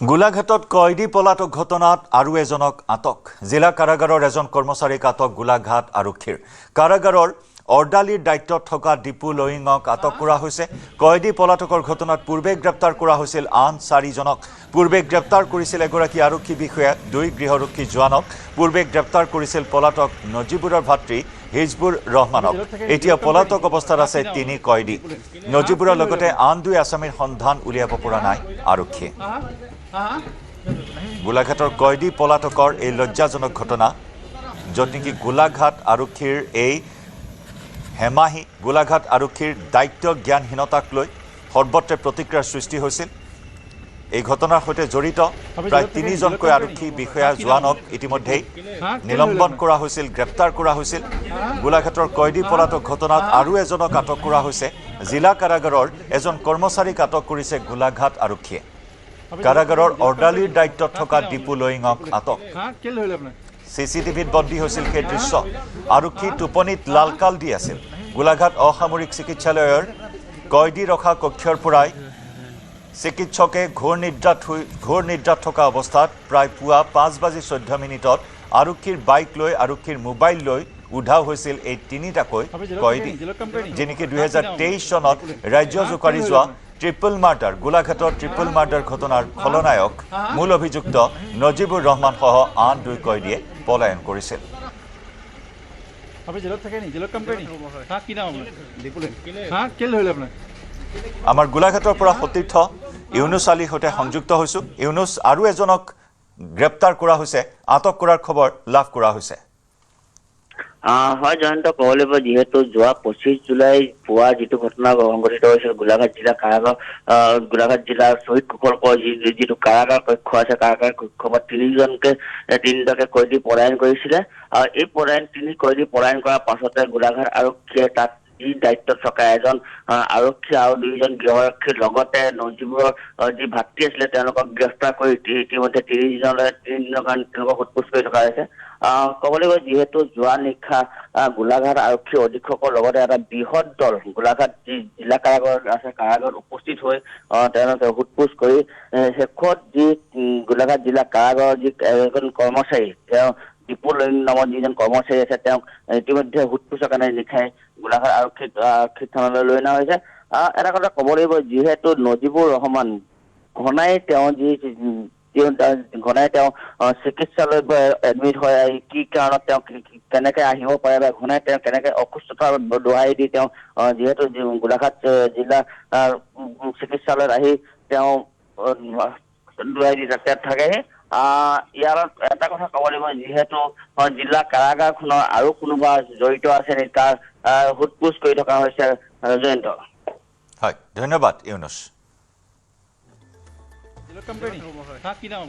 গোলাঘাটত কয়দী পলাতক ঘটনাত আৰু এজনক আটক জিলা কাৰাগাৰৰ এজন কৰ্মচাৰীক আটক গোলাঘাট আৰক্ষীৰ কাৰাগাৰৰ অৰ্ডালিৰ দায়িত্বত থকা দীপু লয়িঙক আটক কৰা হৈছে কয়দী পলাতকৰ ঘটনাত পূৰ্বে গ্ৰেপ্তাৰ কৰা হৈছিল আন 4 জনক পূৰ্বে গ্ৰেপ্তাৰ কৰিছিল এগৰাকী আৰক্ষী বিষয়া 2 গৃহৰক্ষী জোৱানক পূৰ্বে গ্ৰেপ্তাৰ কৰিছিল পলাতক নজিবুৰৰ ভাতৃ হিজবুৰ ৰহমানক এতিয়া পলাতক অৱস্থাত আছে 3 কয়দী নজিবুৰৰ লগতে আন 2 আসামীৰ সন্ধান উলিয়াব পৰা নাই আৰক্ষীয়ে গোলাঘাটৰ কয়দী পলাতকৰ এই লজ্জাজনক ঘটনা য'ত নেকি গোলাঘাট আৰক্ষীৰ এই হেমাহি গোলাঘাট আৰক্ষীৰ দায়িত্ব জ্ঞানহীনতাক লৈ সৰ্বত্ৰে প্ৰতিক্ৰিয়াৰ সৃষ্টি হৈছিল এই ঘটনাৰ সৈতে জড়িত প্ৰায় 3 জনকৈ আৰক্ষী বিষয়া জোৱানক ইতিমধ্যেই নিলম্বন কৰা হৈছিল গ্ৰেপ্তাৰ কৰা হৈছিল গোলাঘাটৰ কয়দী পলাতক ঘটনাত আৰু এজনক আটক কৰা হৈছে জিলা কাৰাগাৰৰ এজন কৰ্মচাৰীক আটক কৰিছে গোলাঘাট আৰক্ষীয়ে কাৰাগাৰৰ অৰ্ডালিৰ দায়িত্বত থকা দীপু লয়িঙক আটক চিচিটিভিত বন্দী হৈছিল সেই দৃশ্য আৰক্ষী টোপনিত লালকাল দি আছিল গোলাঘাট অসামৰিক চিকিৎসালয়ৰ কয়দী ৰখা কক্ষৰ পৰাই চিকিৎসকে ঘোৰ নিদ্ৰাত থকা অৱস্থাত প্ৰায় পুৱা 5:14 আৰক্ষীৰ বাইক লৈ আৰক্ষীৰ মোবাইল লৈ উধাও হৈছিল এই 3টাকৈ কয়দী যেনেকি 2023 চনত ৰাজ্য জোকাৰি যোৱা ট্ৰিপল মাৰ্ডাৰ গোলাঘাটৰ ট্ৰিপল মাৰ্ডাৰ ঘটনাৰ খলনায়ক মূল অভিযুক্ত নজিবুৰ ৰহমান সহ আন 2 কয়দীয়ে পলায়ন কৰিছিল আমাৰ গোলাঘাটৰ পৰা সতীৰ্থ ইউনুছ আলীৰ সৈতে সংযুক্ত হৈছো ইউনুছ আৰু এজনক গ্ৰেপ্তাৰ কৰা হৈছে আটক কৰাৰ খবৰ লাভ কৰা হৈছে হয় জয়ন্ত কবলিব যেহেতু যোৱা 25 জুলাই পুৱা যেটো ঘটনা সংঘটিত হৈছিল গোলাঘাট জিলা কাৰাগাৰ গোলাঘাট জিলাৰ শহীদ কুশলকৰ যেটো কাৰাগাৰ কক্ষ আছে কাৰাগাৰ কক্ষত 3টাকে কয়দী পলায়ন কৰিছিল এই পলায়ন 3 কয়দী পলায়ন কৰাৰ পাছতে গোলাঘাট আৰক্ষীয়ে তাত যি দায়িত্বত থকা এজন আৰক্ষী আৰু 2 জন গৃহৰক্ষীৰ লগতে নজিবুৰৰ যি ভাতৃ আছিল তেওঁলোকক গ্ৰেপ্তাৰ কৰি ইতিমধ্যে 3 দিনৰ কাৰণে তেওঁলোকক সোধপোছ কৰি থকা হৈছে কবলিব যেহেতু যোৱা নিশা গোলাঘাট আৰক্ষী অধীক্ষকৰ লগতে এটা বৃহৎ দল গোলাঘাট জিলা কাৰাগাৰত আছে কাৰাগাৰত উপস্থিত হৈ তেওঁলোকে সোধপোছ কৰি শেষত যি গোলাঘাট জিলা কাৰাগাৰৰ যি এজন কৰ্মচাৰী তেওঁ দীপু লয়িং নামৰ যিজন কৰ্মচাৰী আছে তেওঁক ইতিমধ্যে সোধপোছৰ কাৰণে লিখাই গোলাঘাট আৰক্ষী থানালৈ লৈ অনা হৈছে এটা কথা ক'ব লাগিব যিহেতু নজিবুৰ ৰহমান ঘনাই তেওঁ চিকিৎসালয়ত এডমিট হয় কি কাৰণত তেওঁ কেনেকৈ আহিব পাৰে বা ঘনাই তেওঁ কেনেকৈ অসুস্থতা দোহাই দি তেওঁ যিহেতু গোলাঘাট জিলা চিকিৎসালয়ত আহি তেওঁ দোহাই দি তাত থাকেহি ইয়াৰ এটা কথা ক'ব লাগিব যিহেতু জিলা কাৰাগাৰখনৰ আৰু কোনোবা জড়িত আছে নেকি তাৰ সোধপোছ কৰি থকা হৈছে জয়ন্ত হয় ধন্যবাদ ইউনুছ কি নাম